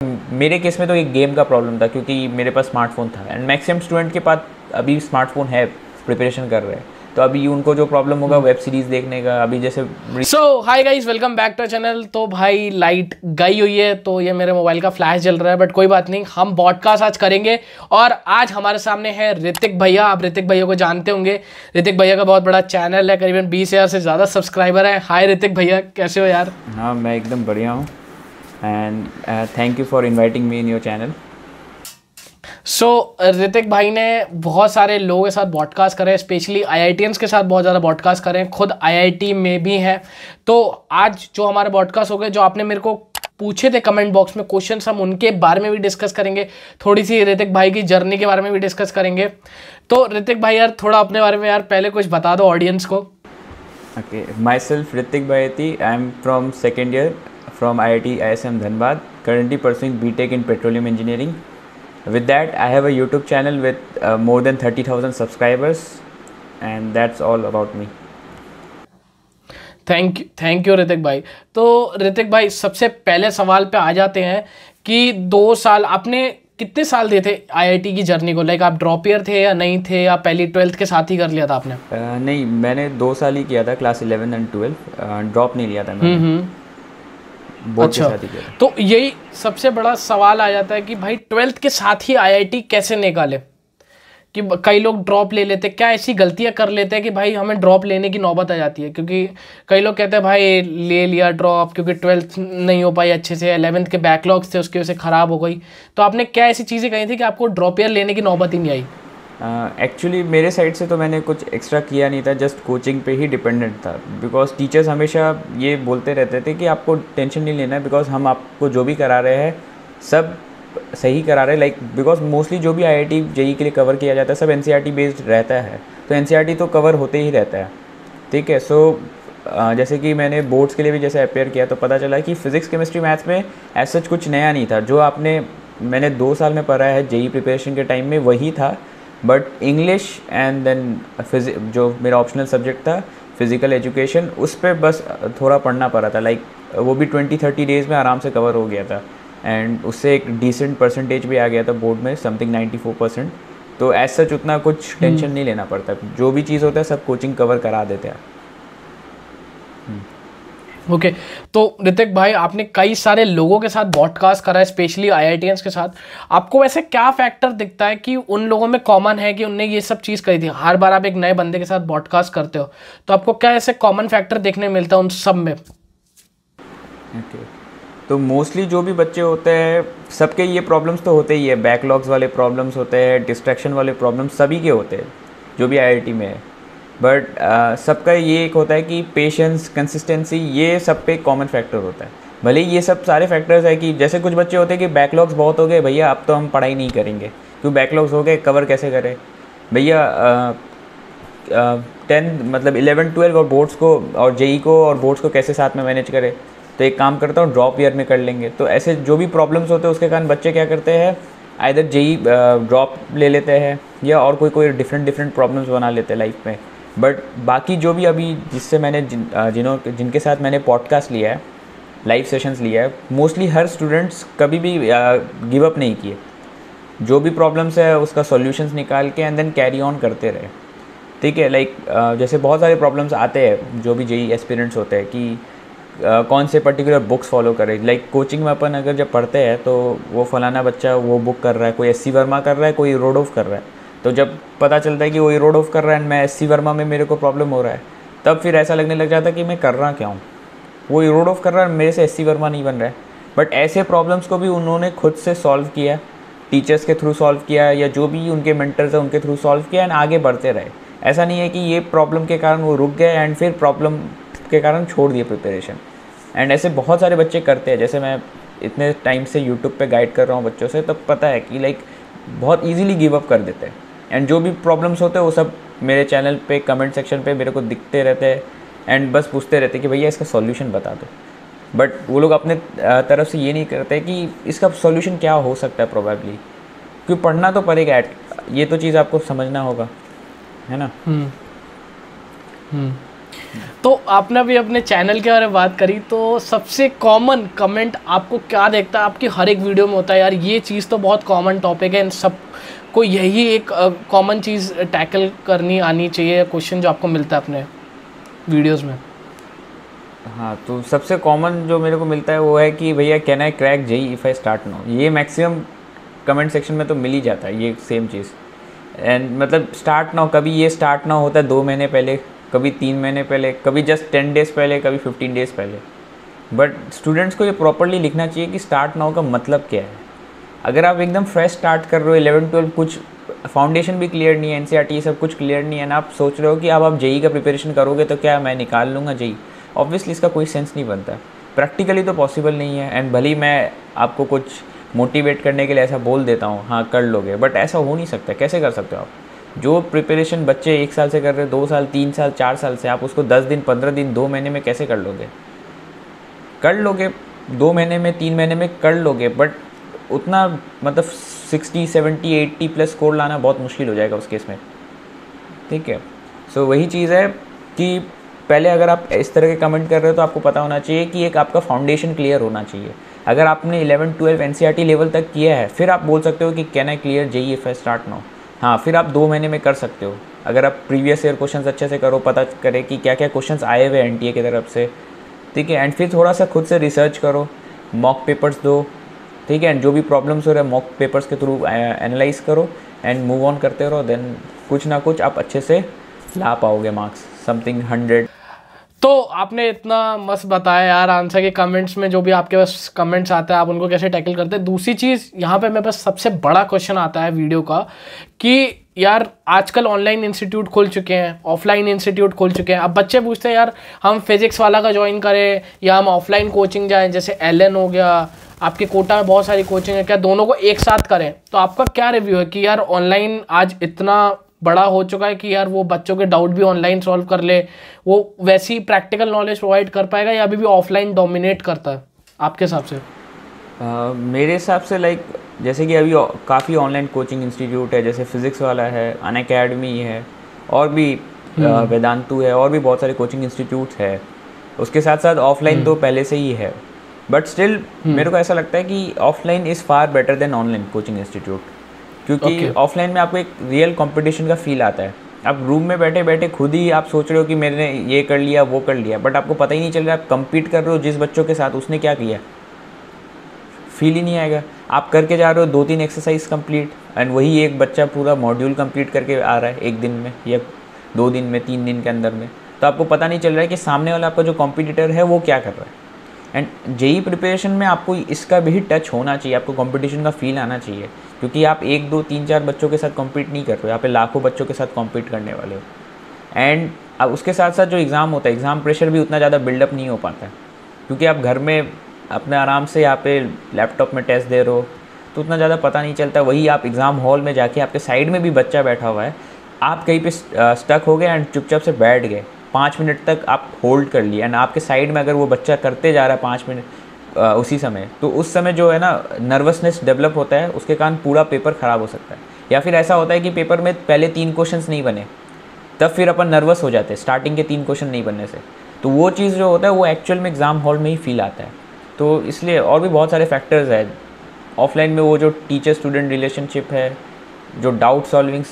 मेरे केस में तो एक गेम का प्रॉब्लम था क्योंकि मेरे पास स्मार्टफोन था एंड मैक्सिमम स्टूडेंट के पास अभी स्मार्टफोन है, प्रिपरेशन कर रहे हैं, तो अभी उनको जो प्रॉब्लम होगा वेब सीरीज़ देखने का, अभी जैसे so hi guys, welcome back to channel. तो भाई लाइट गई हुई है तो ये मेरे मोबाइल का फ्लैश जल रहा है, बट कोई बात नहीं, हम पॉडकास्ट आज करेंगे। और आज हमारे सामने है ऋतिक भैया। आप ऋतिक भैया को जानते होंगे। ऋतिक भैया का बहुत बड़ा चैनल है, करीबन 20,000 से ज़्यादा सब्सक्राइबर है। हाय ऋतिक भैया, कैसे हो यार? हाँ, मैं एकदम बढ़िया हूँ and thank you for inviting me in your channel. So Hrithik भाई ने बहुत सारे लोगों के साथ पॉडकास्ट करे हैं, स्पेशली आईआईटीएंस के साथ बहुत ज़्यादा पॉडकास्ट करे हैं, खुद आईआईटी में भी हैं। तो आज जो हमारे पॉडकास्ट हो गए, जो आपने मेरे को पूछे थे कमेंट बॉक्स में क्वेश्चन, हम उनके बारे में भी डिस्कस करेंगे, थोड़ी सी ऋतिक भाई की जर्नी के बारे में भी डिस्कस करेंगे। तो ऋतिक भाई यार, थोड़ा अपने बारे में यार पहले कुछ बता दो ऑडियंस को। Okay, myself Ritik Bayati. I am from second year from IIT ISM Dhanbad. Currently pursuing BTech in Petroleum Engineering. With that, I have a YouTube channel with more than 30,000 subscribers, and that's all about me. Thank you Hrithik भाई। तो ऋतिक भाई, सबसे पहले सवाल पे आ जाते हैं कि 2 साल आपने कितने साल दिए थे आईआईटी की जर्नी को? लाइक आप ड्रॉप ईयर थे या नहीं थे, या पहली 12th के साथ ही कर लिया था आपने? नहीं, मैंने 2 साल ही किया था, क्लास 11 एंड 12 ड्रॉप नहीं लिया था मैंने। बोर्ड के साथ ही किया था। तो यही सबसे बड़ा सवाल आ जाता है कि भाई 12th के साथ ही आईआईटी कैसे निकाले? कि कई लोग ड्रॉप ले लेते, क्या ऐसी गलतियां कर लेते हैं कि भाई हमें ड्रॉप लेने की नौबत आ जाती है? क्योंकि कई लोग कहते हैं भाई ले लिया ड्रॉप क्योंकि 12th नहीं हो पाई अच्छे से, 11th के बैकलॉग्स थे उसकी वजह से ख़राब हो गई। तो आपने क्या ऐसी चीज़ें कही थी कि आपको ड्रॉप ईयर लेने की नौबत ही नहीं आई? एक्चुअली मेरे साइड से तो मैंने कुछ एक्स्ट्रा किया नहीं था, जस्ट कोचिंग पे ही डिपेंडेंट था। बिकॉज टीचर्स हमेशा ये बोलते रहते थे कि आपको टेंशन नहीं लेना है, बिकॉज हम आपको जो भी करा रहे हैं सब सही करा रहे हैं। लाइक बिकॉज मोस्टली जो भी आईआईटी जेई के लिए कवर किया जाता है सब एनसीईआरटी बेस्ड रहता है, तो एनसीईआरटी तो कवर होते ही रहता है, ठीक है। सो जैसे कि मैंने बोर्ड्स के लिए भी जैसे अपेयर किया तो पता चला कि फिज़िक्स केमिस्ट्री मैथ्स में ऐसा कुछ नया नहीं था। जो मैंने 2 साल में पढ़ा है जेई प्रिपरेशन के टाइम में वही था, बट इंग्लिश एंड देन जो मेरा ऑप्शनल सब्जेक्ट था फिज़िकल एजुकेशन, उस पर बस थोड़ा पढ़ना पड़ा था। लाइक वो भी 20-30 डेज़ में आराम से कवर हो गया था एंड उससे एक डिसेंट परसेंटेज भी आ गया था बोर्ड में, समथिंग 94%। तो एज सच उतना कुछ टेंशन नहीं लेना पड़ता, जो भी चीज़ होता है सब कोचिंग कवर करा देते हैं। ओके तो ऋतिक भाई, आपने कई सारे लोगों के साथ पॉडकास्ट करा है, स्पेशली आईआईटीएंस के साथ। आपको वैसे क्या फैक्टर दिखता है कि उन लोगों में कॉमन है कि उनने ये सब चीज़ करी थी? हर बार आप एक नए बंदे के साथ पॉडकास्ट करते हो तो आपको क्या ऐसे कॉमन फैक्टर देखने मिलता है उन सब में? ओके, तो मोस्टली जो भी बच्चे होते हैं सबके ये प्रॉब्लम्स तो होते ही है, बैकलॉग्स वाले प्रॉब्लम्स होते हैं, डिस्ट्रैक्शन वाले प्रॉब्लम्स सभी के होते हैं जो भी आईआईटी में है। बट सबका ये एक होता है कि पेशेंस, कंसिस्टेंसी, ये सब पे कॉमन फैक्टर होता है। भले ही ये सब सारे फैक्टर्स है कि जैसे कुछ बच्चे होते हैं कि बैकलॉग्स बहुत हो गए, भैया अब तो हम पढ़ाई नहीं करेंगे, क्यों बैकलॉग्स हो गए, कवर कैसे करें भैया। 11-12 और बोर्ड्स को और जेई को और बोर्ड्स को कैसे साथ में मैनेज करें, तो एक काम करता हूँ ड्रॉप ईयर में कर लेंगे। तो ऐसे जो भी प्रॉब्लम्स होते हैं उसके कारण बच्चे क्या करते हैं, आइदर जेई ड्रॉप ले लेते हैं या और कोई डिफरेंट प्रॉब्लम्स बना लेते हैं लाइफ में। बट बाकी जो भी अभी जिससे मैंने जिनके साथ मैंने पॉडकास्ट लिया है, लाइव सेशंस लिया है, मोस्टली हर स्टूडेंट्स कभी भी गिव अप नहीं किए। जो भी प्रॉब्लम्स है उसका सॉल्यूशंस निकाल के एंड देन कैरी ऑन करते रहे, ठीक है। लाइक जैसे बहुत सारे प्रॉब्लम्स आते हैं जो भी जेई एस्पिरेंट्स होते हैं कि कौन से पर्टिकुलर बुक्स फॉलो करें। लाइक कोचिंग में अपन अगर जब पढ़ते हैं तो वो फलाना बच्चा वो बुक कर रहा है, कोई एससी वर्मा कर रहा है, कोई रोड ऑफ कर रहा है। तो जब पता चलता है कि वही रोड ऑफ कर रहा है एंड मैं एससी वर्मा में मेरे को प्रॉब्लम हो रहा है, तब फिर ऐसा लगने लग जाता है कि मैं कर रहा क्या हूँ, वही रोड ऑफ कर रहा है, मेरे से एससी वर्मा नहीं बन रहा है। बट ऐसे प्रॉब्लम्स को भी उन्होंने खुद से सॉल्व किया, टीचर्स के थ्रू सॉल्व किया या जो भी उनके मेंटर्स हैं उनके थ्रू सॉल्व किया एंड आगे बढ़ते रहे। ऐसा नहीं है कि ये प्रॉब्लम के कारण वो रुक गए एंड फिर प्रॉब्लम के कारण छोड़ दिए प्रिपरेशन। एंड ऐसे बहुत सारे बच्चे करते हैं। जैसे मैं इतने टाइम से यूट्यूब पे गाइड कर रहा हूँ बच्चों से, तब पता है कि लाइक बहुत ईजीली गिव अप कर देते हैं। एंड जो भी प्रॉब्लम्स होते हैं वो सब मेरे चैनल पे कमेंट सेक्शन पे मेरे को दिखते रहते हैं एंड बस पूछते रहते हैं कि भैया इसका सॉल्यूशन बता दो। बट वो लोग अपने तरफ से ये नहीं करते कि इसका सॉल्यूशन क्या हो सकता है प्रोबेबली, क्योंकि पढ़ना तो पड़ेगा, ये तो चीज़ आपको समझना होगा, है ना। तो आपने अभी अपने चैनल के बारे में बात करी, तो सबसे कॉमन कमेंट आपको क्या देखता है? आपकी हर एक वीडियो में होता है यार ये चीज़ तो बहुत कॉमन टॉपिक है, इन सब को यही एक कॉमन चीज़ टैकल करनी आनी चाहिए, क्वेश्चन जो आपको मिलता है अपने वीडियोस में। हाँ, तो सबसे कॉमन जो मेरे को मिलता है वो है कि भैया can I crack JEE if I start now. ये मैक्सिमम कमेंट सेक्शन में तो मिल ही जाता है ये सेम चीज़। एंड मतलब स्टार्ट नाउ, कभी ये स्टार्ट नाउ होता है 2 महीने पहले, कभी 3 महीने पहले, कभी जस्ट 10 डेज़ पहले, कभी 15 डेज़ पहले। बट स्टूडेंट्स को ये प्रॉपरली लिखना चाहिए कि स्टार्ट नाउ का मतलब क्या है। अगर आप एकदम फ्रेश स्टार्ट कर रहे हो, 11-12 कुछ फाउंडेशन भी क्लियर नहीं है, एनसीईआरटी सब कुछ क्लियर नहीं है ना, आप सोच रहे हो कि अब आप जेई का प्रिपरेशन करोगे तो क्या मैं निकाल लूँगा जेई, ऑब्वियसली इसका कोई सेंस नहीं बनता। प्रैक्टिकली तो पॉसिबल नहीं है। एंड भले ही मैं आपको कुछ मोटिवेट करने के लिए ऐसा बोल देता हूँ हाँ कर लोगे, बट ऐसा हो नहीं सकता। कैसे कर सकते हो आप? जो प्रिपरेशन बच्चे 1 साल से कर रहे हैं, 2 साल, 3 साल, 4 साल से, आप उसको 10 दिन, 15 दिन, 2 महीने में कैसे कर लोगे? कर लोगे 2 महीने में, 3 महीने में कर लोगे, बट उतना मतलब 60, 70, 80 प्लस स्कोर लाना बहुत मुश्किल हो जाएगा उस केस में। ठीक है, सो वही चीज़ है कि पहले अगर आप इस तरह के कमेंट कर रहे हो तो आपको पता होना चाहिए कि एक आपका फाउंडेशन क्लियर होना चाहिए। अगर आपने 11-12 एनसीईआरटी लेवल तक किया है, फिर आप बोल सकते हो कि can I clear JEE if I start now. हाँ, फिर आप 2 महीने में कर सकते हो अगर आप प्रीवियस ईयर क्वेश्चंस अच्छे से करो, पता करे कि क्या क्या क्वेश्चंस आए हुए एनटीए की तरफ से। ठीक है, एंड फिर थोड़ा सा खुद से रिसर्च करो, मॉक पेपर्स दो। ठीक है, एंड जो भी प्रॉब्लम्स हो रहे हैं मॉक पेपर्स के थ्रू एनालाइज करो एंड मूव ऑन करते रहो। देन कुछ ना कुछ आप अच्छे से ला पाओगे मार्क्स, समथिंग 100। तो आपने इतना मस्त बताया यार आंसर के कमेंट्स में, जो भी आपके पास कमेंट्स आते हैं आप उनको कैसे टैकल करते हैं। दूसरी चीज़ यहाँ पे मेरे पास सबसे बड़ा क्वेश्चन आता है वीडियो का कि यार आजकल ऑनलाइन इंस्टीट्यूट खुल चुके हैं, ऑफलाइन इंस्टीट्यूट खुल चुके हैं। अब बच्चे पूछते हैं यार हम फिजिक्स वाला का ज्वाइन करें या हम ऑफलाइन कोचिंग जाएं, जैसे एलएन हो गया, आपके कोटा में बहुत सारी कोचिंग है, क्या दोनों को एक साथ करें? तो आपका क्या रिव्यू है कि यार ऑनलाइन आज इतना बड़ा हो चुका है कि यार वो बच्चों के डाउट भी ऑनलाइन सॉल्व कर ले, वो वैसी प्रैक्टिकल नॉलेज प्रोवाइड कर पाएगा या अभी भी ऑफलाइन डोमिनेट करता है आपके हिसाब से? मेरे हिसाब से लाइक जैसे कि अभी काफ़ी ऑनलाइन कोचिंग इंस्टीट्यूट है, जैसे फिज़िक्स वाला है, अनअकैडमी है, और भी वेदांतु है, और भी बहुत सारे कोचिंग इंस्टीट्यूट है। उसके साथ साथ ऑफलाइन तो पहले से ही है, बट स्टिल मेरे को ऐसा लगता है कि offline is far better than online coaching institute, क्योंकि ऑफलाइन में आपको एक रियल कंपटीशन का फील आता है। आप रूम में बैठे बैठे खुद ही आप सोच रहे हो कि मैंने ये कर लिया वो कर लिया, बट आपको पता ही नहीं चल रहा आप compete कर रहे हो जिस बच्चों के साथ, उसने क्या किया, फील ही नहीं आएगा। आप करके जा रहे हो 2-3 एक्सरसाइज कंप्लीट, एंड वही एक बच्चा पूरा मॉड्यूल कंप्लीट करके आ रहा है 1 दिन में या 2 दिन में, 3 दिन के अंदर में। तो आपको पता नहीं चल रहा है कि सामने वाला आपका जो कॉम्पिटिटर है वो क्या कर रहा है। एंड जेई प्रिपरेशन में आपको इसका भी टच होना चाहिए, आपको कंपटीशन का फील आना चाहिए, क्योंकि आप 1, 2, 3, 4 बच्चों के साथ कॉम्पीट नहीं कर रहे हो, यहाँ पे लाखों बच्चों के साथ कॉम्पीट करने वाले हो। एंड अब उसके साथ साथ जो एग्ज़ाम होता है, एग्ज़ाम प्रेशर भी उतना ज़्यादा बिल्डअप नहीं हो पाता है, क्योंकि आप घर में अपने आराम से यहाँ पे लैपटॉप में टेस्ट दे रहे हो तो उतना ज़्यादा पता नहीं चलता। वही आप एग्ज़ाम हॉल में जाके आपके साइड में भी बच्चा बैठा हुआ है, आप कहीं पे स्टक हो गए एंड चुपचाप से बैठ गए, 5 मिनट तक आप होल्ड कर लिए, एंड आपके साइड में अगर वो बच्चा करते जा रहा है 5 मिनट उसी समय, तो उस समय जो है ना नर्वसनेस डेवलप होता है, उसके कारण पूरा पेपर ख़राब हो सकता है। या फिर ऐसा होता है कि पेपर में पहले 3 क्वेश्चंस नहीं बने, तब फिर अपन नर्वस हो जाते हैं स्टार्टिंग के 3 क्वेश्चन नहीं बनने से। तो वो चीज़ जो होता है वो एक्चुअल में एग्ज़ाम हॉल में ही फील आता है। तो इसलिए और भी बहुत सारे फैक्टर्स हैं ऑफलाइन में, वो जो टीचर स्टूडेंट रिलेशनशिप है, जो डाउट सॉल्विंग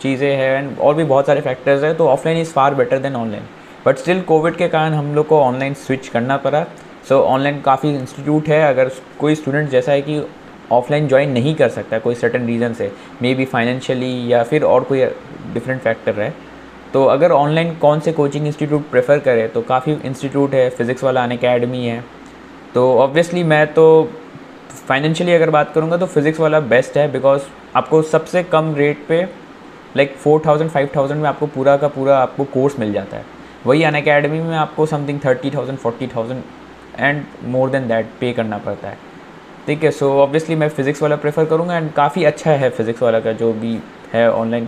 चीज़ें हैं, एंड और भी बहुत सारे फैक्टर्स हैं। तो offline is far better than online, but still Covid के कारण हम लोग को ऑनलाइन स्विच करना पड़ा। सो ऑनलाइन काफ़ी इंस्टीट्यूट है, अगर कोई स्टूडेंट जैसा है कि ऑफलाइन ज्वाइन नहीं कर सकता कोई सर्टेन रीज़न से, मे बी फाइनेंशियली या फिर और कोई डिफरेंट फैक्टर है, तो अगर ऑनलाइन कौन से कोचिंग इंस्टीट्यूट प्रेफर करे, तो काफ़ी इंस्टीट्यूट है, फिज़िक्स वाला अनअकैडमी है। तो ऑब्वियसली मैं तो फाइनेंशियली अगर बात करूँगा तो फिज़िक्स वाला बेस्ट है, बिकॉज आपको सबसे कम रेट पे लाइक 4,000-5,000 में आपको पूरा का पूरा आपको कोर्स मिल जाता है। वही अनअकैडमी में आपको something 30,000-40,000 and more than that पे करना पड़ता है। ठीक है, सो ऑब्वियसली मैं फ़िज़िक्स वाला प्रेफर करूँगा, एंड काफ़ी अच्छा है फिज़िक्स वाला का जो भी है ऑनलाइन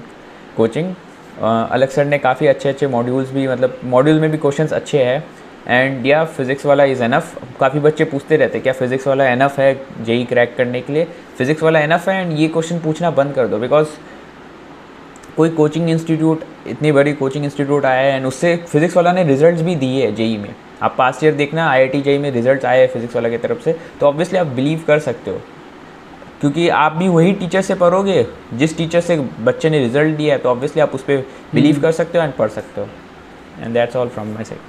कोचिंग। अलग सर ने काफ़ी अच्छे मॉड्यूल्स भी, मतलब मॉड्यूल में भी क्वेश्चंस अच्छे हैं, एंड या फिज़िक्स वाला इज़ एनफ। काफ़ी बच्चे पूछते रहते क्या फ़िज़िक्स वाला एनफ है जेई क्रैक करने के लिए, फ़िज़िक्स वाला एनफ है, एंड ये क्वेश्चन पूछना बंद कर दो, बिकॉज कोई कोचिंग इंस्टीट्यूट, इतनी बड़ी कोचिंग इंस्टीट्यूट आया है एंड उससे फिज़िक्स वाला ने रिजल्ट्स भी दिए है जेई में। आप पास्ट ईयर देखना, आईआईटी जेई में रिजल्ट्स आए हैं फिज़िक्स वाला की तरफ से, तो ऑब्वियसली आप बिलीव कर सकते हो, क्योंकि आप भी वही टीचर से पढ़ोगे जिस टीचर से बच्चे ने रिजल्ट दिया है, तो ऑब्वियसली आप उस पर बिलीव कर सकते हो एंड पढ़ सकते हो। And that's all from my side.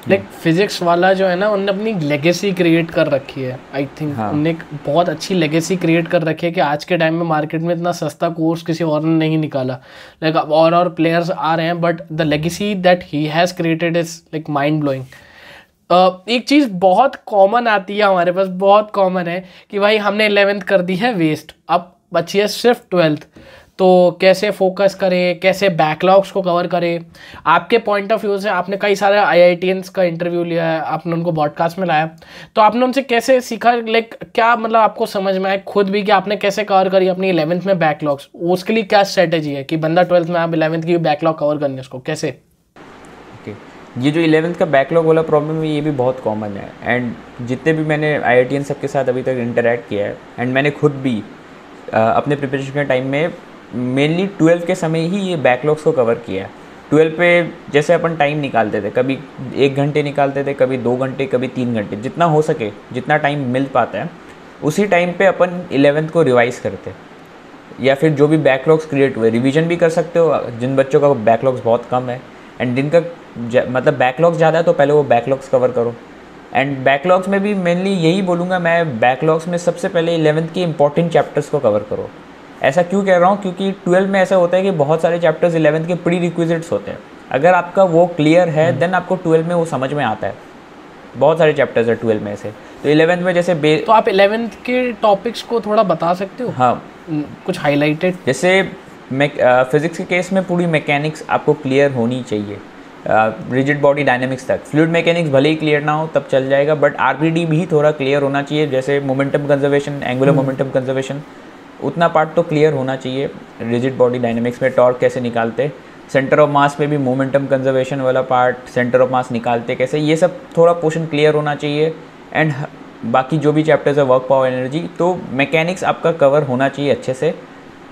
Like physics वाला जो है ना, उनने अपनी लेगेसी क्रिएट कर रखी है। आई थिंक उनने एक बहुत अच्छी लेगेसी क्रिएट कर रखी है कि आज के टाइम में मार्केट में इतना सस्ता कोर्स किसी और ने नहीं निकाला। लाइक अब और प्लेयर्स आ रहे हैं, but the legacy that he has created is like mind blowing. एक चीज़ बहुत कॉमन आती है हमारे पास, बहुत कॉमन है कि भाई हमने 11th कर दी है वेस्ट, अब बची है सिर्फ 12th, तो कैसे फोकस करें, कैसे बैकलॉग्स को कवर करें। आपके पॉइंट ऑफ व्यू से आपने कई सारे आईआईटीएंस का इंटरव्यू लिया है, आपने उनको पॉडकास्ट में लाया, तो आपने उनसे कैसे सीखा, लाइक क्या मतलब आपको समझ में आए खुद भी कि आपने कैसे कवर करी अपनी 11th में बैकलॉग्स? उसके लिए क्या स्ट्रेटेजी है कि बंदा 12th में आप 11th की बैकलॉग कवर करनी, उसको कैसे? ये जो 11th का बैकलॉग वाला प्रॉब्लम है, ये भी बहुत कॉमन है। एंड जितने भी मैंने आईआईटीएन सबके साथ अभी तक इंटरेक्ट किया है, एंड मैंने खुद भी अपने प्रिपरेशन के टाइम में मेनली 12th के समय ही ये बैकलॉग्स को कवर किया है। 12th पे जैसे अपन टाइम निकालते थे, कभी 1 घंटे निकालते थे, कभी 2 घंटे, कभी 3 घंटे, जितना हो सके, जितना टाइम मिल पाता है उसी टाइम पे अपन 11th को रिवाइज करते, या फिर जो भी बैकलॉग्स क्रिएट हुए रिवीजन भी कर सकते हो जिन बच्चों का बैकलॉग्स बहुत कम है, एंड जिनका मतलब बैकलॉग्स ज़्यादा है तो पहले वो बैकलॉग्स कवर करो। एंड बैकलॉग्स में भी मेनली यही बोलूँगा मैं, बैकलॉग्स में सबसे पहले 11th के इंपॉर्टेंट चैप्टर्स को कवर करो। ऐसा क्यों कह रहा हूँ, क्योंकि 12 में ऐसा होता है कि बहुत सारे चैप्टर्स 11th के प्री रिक्विजिट्स होते हैं। अगर आपका वो क्लियर है देन आपको 12 में वो समझ में आता है। बहुत सारे चैप्टर्स है 12 में से, तो 11th में जैसे तो आप 11th के टॉपिक्स को थोड़ा बता सकते हो? हाँ, कुछ हाईलाइटेड। जैसे फिजिक्स के केस में पूरी मैकेनिक्स आपको क्लियर होनी चाहिए, रिजिड बॉडी डायनेमिक्स तक। फ्लूइड मैकेनिक्स भले ही क्लियर ना हो तब चल जाएगा, बट आरबीडी भी थोड़ा क्लियर होना चाहिए, जैसे momentum conservation, angular momentum conservation, उतना पार्ट तो क्लियर होना चाहिए। रिजिड बॉडी डायनेमिक्स में टॉर्क कैसे निकालते, सेंटर ऑफ मास में भी मोमेंटम कंजर्वेशन वाला पार्ट, सेंटर ऑफ मास निकालते कैसे, ये सब थोड़ा पोर्शन क्लियर होना चाहिए। एंड बाकी जो भी चैप्टर्स है, वर्क, पावर, एनर्जी, तो मैकेनिक्स आपका कवर होना चाहिए अच्छे से,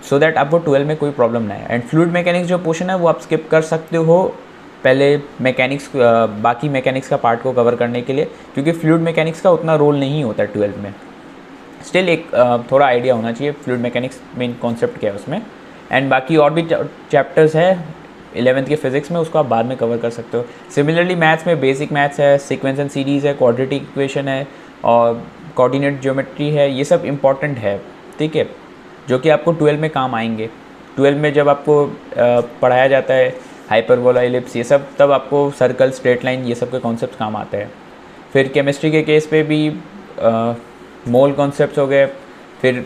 सो दैट आपको 12 में कोई प्रॉब्लम ना है। एंड फ्लूइड मैकेनिक्स जो पोर्शन है वो आप स्किप कर सकते हो पहले मैकेनिक्स, बाकी मैकेनिक्स का पार्ट को कवर करने के लिए, क्योंकि फ्लूइड मैकेनिक्स का उतना रोल नहीं होता 12 में। स्टिल एक थोड़ा आइडिया होना चाहिए फ्लूइड मैकेनिक्स मेन कॉन्सेप्ट क्या है उसमें। एंड बाकी और भी चैप्टर्स है 11th के फिजिक्स में, उसको आप बाद में कवर कर सकते हो। सिमिलरली मैथ्स में बेसिक मैथ्स है, सीक्वेंस एंड सीरीज़ है, क्वाड्रेटिक इक्वेशन है और कोऑर्डिनेट ज्योमेट्री है, ये सब इंपॉर्टेंट है, ठीक है, जो कि आपको 12 में काम आएंगे। 12 में जब आपको पढ़ाया जाता है हाइपरबोला, एलिप्स, ये सब, तब आपको सर्कल, स्ट्रेट लाइन, ये सब के कॉन्सेप्ट काम आते हैं। फिर केमिस्ट्री के केस पे भी मोल कॉन्सेप्ट्स हो गए, फिर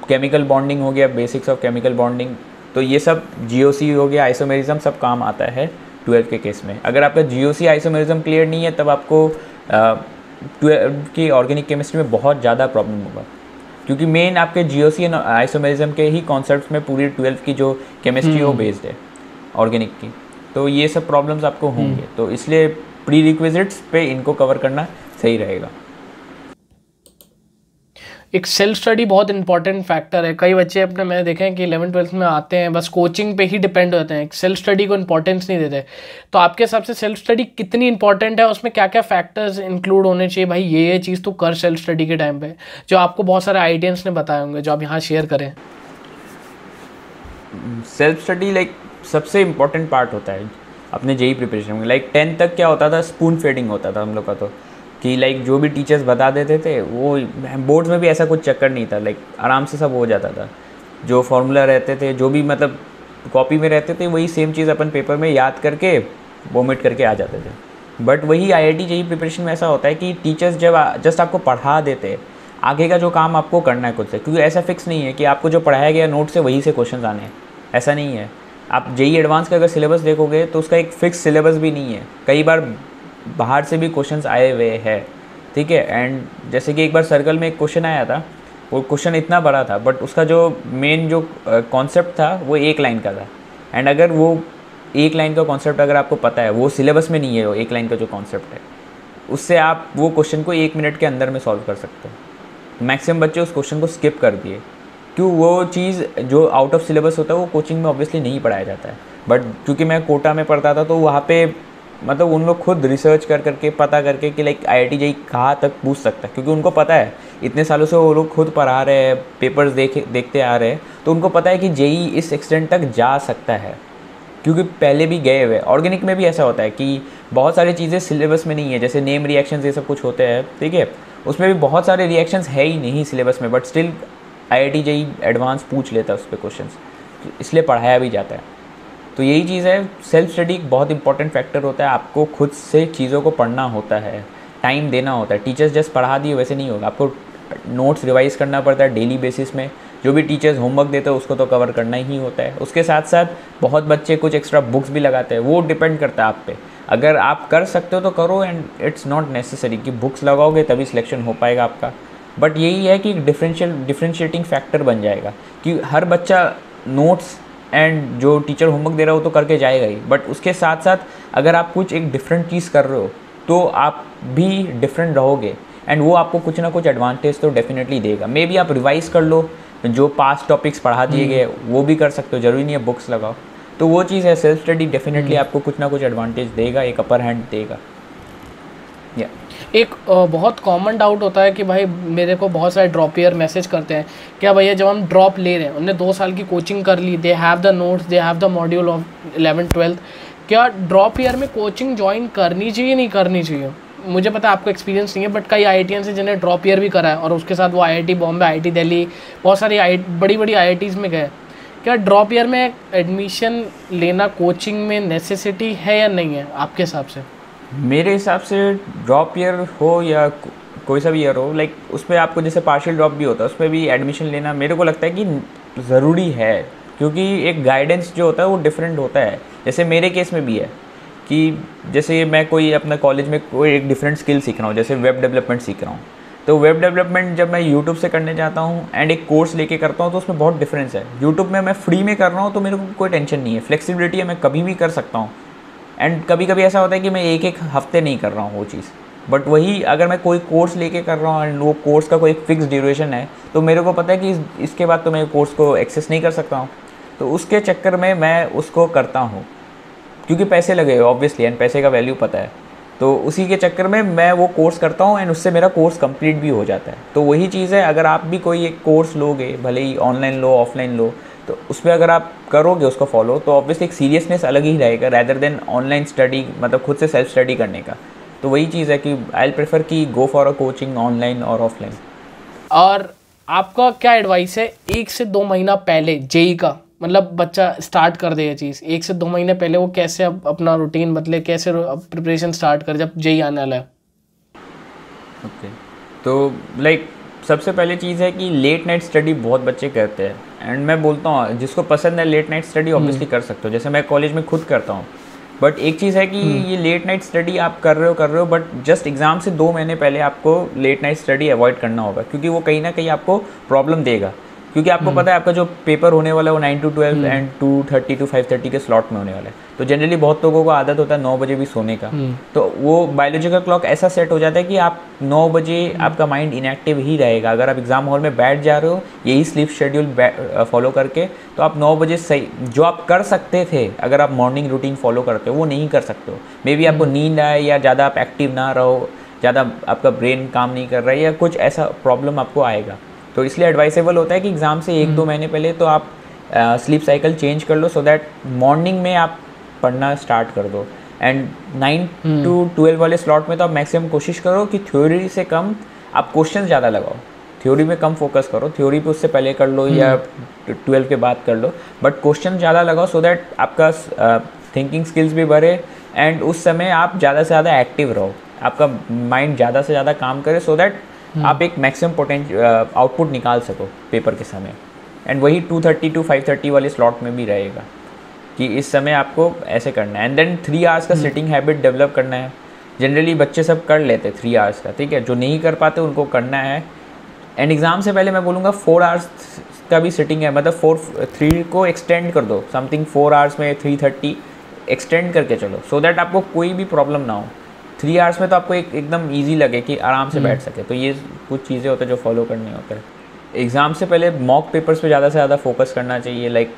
केमिकल बॉन्डिंग हो गया, बेसिक्स ऑफ केमिकल बॉन्डिंग, तो ये सब जीओसी हो गया, आइसोमेरिज्म, सब काम आता है 12 के केस में। अगर आपका जीओसी आइसोमेरिज्म क्लियर नहीं है तब आपको 12 की ऑर्गेनिक केमिस्ट्री में बहुत ज़्यादा प्रॉब्लम होगा, क्योंकि मेन आपके जीओसी एंड आइसोमेरिज्म के ही कॉन्सेप्ट्स में पूरी 12 की जो केमिस्ट्री वो बेस्ड है ऑर्गेनिक की, तो ये सब प्रॉब्लम्स आपको होंगे, तो इसलिए प्री रिक्विजिट्स पे इनको कवर करना सही रहेगा। एक सेल्फ स्टडी बहुत इंपॉर्टेंट फैक्टर है। कई बच्चे अपने, मैंने देखे हैं कि 11th-12th में आते हैं बस कोचिंग पे ही डिपेंड होते हैं, सेल्फ स्टडी को इंपॉर्टेंस नहीं देते। तो आपके हिसाब से सेल्फ स्टडी कितनी इंपॉर्टेंट है, उसमें क्या क्या फैक्टर्स इंक्लूड होने चाहिए? भाई ये चीज़ तो कर सेल्फ स्टडी के टाइम पे, जो आपको बहुत सारे आइडियंस ने बताए होंगे, जो आप यहाँ शेयर करें। सेल्फ स्टडी लाइक सबसे इम्पॉर्टेंट पार्ट होता है अपने जेई प्रिपरेशन में। लाइक 10th तक क्या होता था, स्पून फीडिंग होता था हम लोग का, तो कि लाइक जो भी टीचर्स बता देते थे वो, बोर्ड्स में भी ऐसा कुछ चक्कर नहीं था, लाइक आराम से सब हो जाता था। जो फॉर्मूला रहते थे, जो भी मतलब कॉपी में रहते थे, वही सेम चीज़ अपन पेपर में याद करके वोमिट करके आ जाते थे। बट वही आईआईटी जेई प्रिपरेशन में ऐसा होता है कि टीचर्स जब जस्ट आपको पढ़ा देते, आगे का जो काम आपको करना है खुद से, क्योंकि ऐसा फिक्स नहीं है कि आपको जो पढ़ाया गया नोट से वही से क्वेश्चन आने हैं, ऐसा नहीं है। आप जेई एडवांस का अगर सिलेबस देखोगे तो उसका एक फ़िक्स सिलेबस भी नहीं है, कई बार बाहर से भी क्वेश्चंस आए हुए हैं, ठीक है। एंड जैसे कि एक बार सर्कल में एक क्वेश्चन आया था, वो क्वेश्चन इतना बड़ा था बट उसका जो मेन जो कॉन्सेप्ट था वो 1 लाइन का था। एंड अगर वो 1 लाइन का कॉन्सेप्ट अगर आपको पता है, वो सिलेबस में नहीं है, वो 1 लाइन का जो कॉन्सेप्ट है, उससे आप वो क्वेश्चन को 1 मिनट के अंदर में सॉल्व कर सकते हो। मैक्सिमम बच्चे उस क्वेश्चन को स्किप कर दिए, क्यों वो चीज़ जो आउट ऑफ सिलेबस होता है वो कोचिंग में ऑब्वियसली नहीं पढ़ाया जाता है। बट क्योंकि मैं कोटा में पढ़ता था तो वहाँ पे मतलब उन लोग खुद रिसर्च कर करके पता करके कि लाइक IIT JEE कहाँ तक पूछ सकता है, क्योंकि उनको पता है इतने सालों से वो लोग खुद पढ़ा रहे हैं, पेपर्स देखते आ रहे हैं, तो उनको पता है कि JEE इस एक्सटेंट तक जा सकता है, क्योंकि पहले भी गए हुए। ऑर्गेनिक में भी ऐसा होता है कि बहुत सारी चीज़ें सिलेबस में नहीं है, जैसे नेम रिएक्शंस ये सब कुछ होते हैं, ठीक है, उसमें भी बहुत सारे रिएक्शंस है ही नहीं सिलेबस में, but still IIT JEE advance पूछ लेता है उस पर क्वेश्चन, इसलिए पढ़ाया भी जाता है। तो यही चीज़ है, सेल्फ स्टडी बहुत इंपॉर्टेंट फैक्टर होता है, आपको खुद से चीज़ों को पढ़ना होता है, टाइम देना होता है। टीचर्स जस्ट पढ़ा दिए वैसे नहीं होगा, आपको नोट्स रिवाइज़ करना पड़ता है डेली बेसिस में, जो भी टीचर्स होमवर्क देते हैं उसको तो कवर करना ही होता है। उसके साथ साथ बहुत बच्चे कुछ एक्स्ट्रा बुक्स भी लगाते हैं, वो डिपेंड करता है आप पे। अगर आप कर सकते हो तो करो, एंड इट्स नॉट नेसेसरी कि बुक्स लगाओगे तभी सिलेक्शन हो पाएगा आपका। बट यही है कि डिफरेंशिएटिंग फैक्टर बन जाएगा कि हर बच्चा नोट्स एंड जो टीचर होमवर्क दे रहा हो तो करके जाएगा ही, बट उसके साथ साथ अगर आप कुछ एक डिफरेंट चीज़ कर रहे हो तो आप भी डिफरेंट रहोगे, एंड वो आपको कुछ ना कुछ एडवांटेज तो डेफिनेटली देगा। मे बी आप रिवाइज़ कर लो, जो पास्ट टॉपिक्स पढ़ा दिए गए वो भी कर सकते हो, ज़रूरी नहीं है बुक्स लगाओ। तो वो चीज़ है, सेल्फ स्टडी डेफिनेटली आपको कुछ ना कुछ एडवांटेज देगा, एक अपर हैंड देगा। एक बहुत कॉमन डाउट होता है कि भाई मेरे को बहुत सारे ड्रॉप ईयर मैसेज करते हैं, क्या भैया जब हम ड्रॉप ले रहे हैं, उन्होंने 2 साल की कोचिंग कर ली, they have the notes, they have the module of 11th-12th, क्या ड्रॉप ईयर में कोचिंग ज्वाइन करनी चाहिए नहीं करनी चाहिए? मुझे पता है आपको एक्सपीरियंस नहीं है, बट कई IITians हैं जिन्हें ड्रॉप ईयर भी करा है और उसके साथ वो IIT बॉम्बे, IIT दिल्ली, बहुत सारी बड़ी बड़ी IITs में गए। क्या ड्रॉप ईयर में एडमिशन लेना कोचिंग में नेसेसिटी है या नहीं है आपके हिसाब से? मेरे हिसाब से ड्रॉप ईयर हो या कोई सा भी ईयर हो, लाइक उस पर आपको जैसे पार्शियल ड्रॉप भी होता है, उस पर भी एडमिशन लेना मेरे को लगता है कि ज़रूरी है, क्योंकि एक गाइडेंस जो होता है वो डिफरेंट होता है। जैसे मेरे केस में भी है कि जैसे मैं कोई अपना कॉलेज में कोई एक डिफरेंट स्किल सीख रहा हूँ, जैसे वेब डेवलपमेंट सीख रहा हूँ, तो वेब डेवलपमेंट जब मैं यूट्यूब से करने जाता हूँ एंड एक कोर्स लेके करता हूँ तो उसमें बहुत डिफरेंस है। यूट्यूब में मैं फ्री में कर रहा हूँ तो मेरे को कोई टेंशन नहीं है, फ्लेक्सिबिलिटी है, मैं कभी भी कर सकता हूँ। एंड कभी कभी ऐसा होता है कि मैं एक हफ्ते नहीं कर रहा हूँ वो चीज़, बट वही अगर मैं कोई कोर्स लेके कर रहा हूँ एंड वो कोर्स का कोई फिक्स ड्यूरेशन है, तो मेरे को पता है कि इसके बाद तो मैं कोर्स को एक्सेस नहीं कर सकता हूँ, तो उसके चक्कर में मैं उसको करता हूँ, क्योंकि पैसे लगे ऑब्वियसली, एंड पैसे का वैल्यू पता है, तो उसी के चक्कर में मैं वो कोर्स करता हूँ एंड उससे मेरा कोर्स कंप्लीट भी हो जाता है। तो वही चीज़ है, अगर आप भी कोई एक कोर्स लोगे, भले ही ऑनलाइन लो ऑफलाइन लो, तो उसमें अगर आप करोगे उसको फॉलो, तो ऑब्वियसली एक सीरियसनेस अलग ही रहेगा रैदर देन ऑनलाइन स्टडी, मतलब खुद से सेल्फ स्टडी करने का। तो वही चीज़ है कि आई प्रेफर कि go for a coaching online और ऑफलाइन। और आपका क्या एडवाइस है 1 से 2 महीना पहले JEE का, मतलब बच्चा स्टार्ट कर दे ये चीज़ 1 से 2 महीने पहले वो कैसे अपना रूटीन बदले, कैसे प्रिपरेशन स्टार्ट करे जब JEE आने वाला है? ओके, तो लाइक सबसे पहले चीज़ है कि लेट नाइट स्टडी बहुत बच्चे करते हैं, एंड मैं बोलता हूँ जिसको पसंद है लेट नाइट स्टडी ऑब्वियसली कर सकते हो, जैसे मैं कॉलेज में खुद करता हूँ। बट एक चीज़ है कि ये लेट नाइट स्टडी आप कर रहे हो, बट जस्ट एग्ज़ाम से 2 महीने पहले आपको लेट नाइट स्टडी अवॉइड करना होगा, क्योंकि वो कहीं ना कहीं आपको प्रॉब्लम देगा। क्योंकि आपको पता है आपका जो पेपर होने वाला है वो 9 to 12 एंड 2:30 to 5:30 के स्लॉट में होने वाला है। तो जनरली बहुत लोगों को आदत होता है 9 बजे भी सोने का, तो वो बायोलॉजिकल क्लॉक ऐसा सेट हो जाता है कि आप 9 बजे आपका माइंड इनएक्टिव ही रहेगा। अगर आप एग्जाम हॉल में बैठ जा रहे हो यही स्लीप शेड्यूल फॉलो करके, तो आप 9 बजे सही जो आप कर सकते थे, अगर आप मॉर्निंग रूटीन फॉलो करते हो वो नहीं कर सकते हो। मे बी आपको नींद आए या ज़्यादा आप एक्टिव ना रहो, ज़्यादा आपका ब्रेन काम नहीं कर रहा है या कुछ ऐसा प्रॉब्लम आपको आएगा। तो इसलिए एडवाइसेबल होता है कि एग्ज़ाम से 1-2 महीने पहले तो आप स्लीप साइकिल चेंज कर लो, सो दैट मॉर्निंग में आप पढ़ना स्टार्ट कर दो। एंड 9 to 12 वाले स्लॉट में तो आप मैक्सिमम कोशिश करो कि थ्योरी से कम आप क्वेश्चन ज़्यादा लगाओ, थ्योरी में कम फोकस करो। थ्योरी पे उससे पहले कर लो या 12 के बाद कर लो, बट क्वेश्चन ज़्यादा लगाओ, सो दैट आपका थिंकिंग स्किल्स भी बढ़े एंड उस समय आप ज़्यादा से ज़्यादा एक्टिव रहो, आपका माइंड ज़्यादा से ज़्यादा काम करे, सो दैट आप एक मैक्सिमम आउटपुट निकाल सको पेपर के समय। एंड वही 2:30 to 5:30 वाले स्लॉट में भी रहेगा कि इस समय आपको ऐसे करना है। एंड देन 3 आवर्स का सिटिंग हैबिट डेवलप करना है। जनरली बच्चे सब कर लेते 3 आवर्स का, ठीक है, जो नहीं कर पाते उनको करना है। एंड एग्ज़ाम से पहले मैं बोलूँगा 4 आवर्स का भी सिटिंग है, मतलब 3 को एक्सटेंड कर दो, समथिंग 4 आवर्स में 3:30 एक्सटेंड करके चलो, सो दैट आपको कोई भी प्रॉब्लम ना हो। 3 आवर्स में तो आपको एकदम ईजी लगे कि आराम से बैठ सके। तो ये कुछ चीज़ें होते हैं जो फॉलो करने होते हैं। एग्ज़ाम से पहले मॉक पेपर्स पे ज़्यादा से ज़्यादा फोकस करना चाहिए, लाइक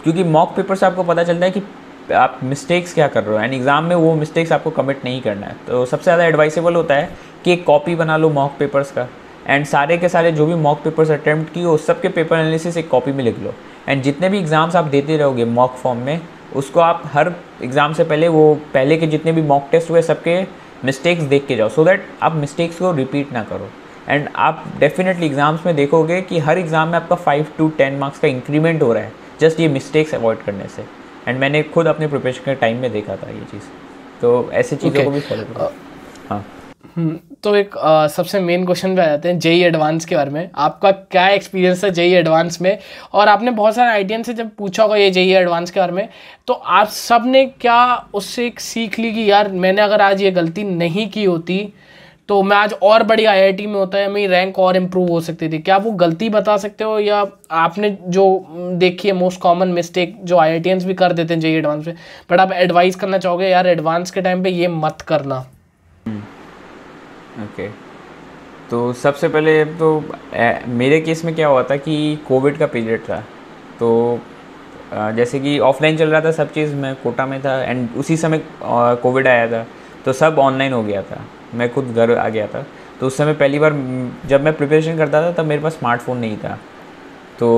क्योंकि मॉक पेपर से आपको पता चलता है कि आप मिस्टेक्स क्या कर रहे हो, एंड एग्ज़ाम में वो मिस्टेक्स आपको कमिट नहीं करना है। तो सबसे ज़्यादा एडवाइसेबल होता है कि एक कॉपी बना लो मॉक पेपर्स का, एंड सारे के सारे जो भी मॉक पेपर्स अटैम्प्ट किए उस सब के पेपर एनालिसिस एक कॉपी में लिख लो, एंड जितने भी एग्ज़ाम्स आप देते रहोगे मॉक फॉर्म में, उसको आप हर एग्ज़ाम से पहले वो पहले के जितने भी मॉक टेस्ट हुए सबके मिस्टेक्स देख के जाओ, सो दैट आप मिस्टेक्स को रिपीट ना करो। एंड आप डेफिनेटली एग्ज़ाम्स में देखोगे कि हर एग्ज़ाम में आपका 5 to 10 मार्क्स का इंक्रीमेंट हो रहा है जस्ट ये मिस्टेक्स अवॉइड करने से। एंड मैंने खुद अपने प्रिपरेशन के टाइम में देखा था ये चीज़, तो ऐसी चीज़ों को भी फॉलो करो। हाँ, तो एक सबसे मेन क्वेश्चन पे आ जाते हैं, जेई एडवांस के बारे में। आपका क्या एक्सपीरियंस है जेई एडवांस में? और आपने बहुत सारे आईटीएन से जब पूछा होगा ये जेई एडवांस के बारे में, तो आप सब ने क्या उससे एक सीख ली कि यार मैंने अगर आज ये गलती नहीं की होती तो मैं आज और बड़ी आईआईटी में होता है, मेरी रैंक और इम्प्रूव हो सकती थी? क्या वो गलती बता सकते हो, या आपने जो देखी है मोस्ट कॉमन मिस्टेक जो आईआईटीएंस भी कर देते हैं जेई एडवांस में, बट आप एडवाइस करना चाहोगे यार एडवांस के टाइम पे ये मत करना? ओके। तो सबसे पहले तो मेरे केस में क्या हुआ था कि कोविड का पीरियड था, तो जैसे कि ऑफलाइन चल रहा था सब चीज़, मैं कोटा में था, एंड उसी समय कोविड आया था, तो सब ऑनलाइन हो गया था। मैं खुद घर आ गया था, तो उस समय पहली बार जब मैं प्रिपरेशन करता था तब मेरे पास स्मार्टफोन नहीं था। तो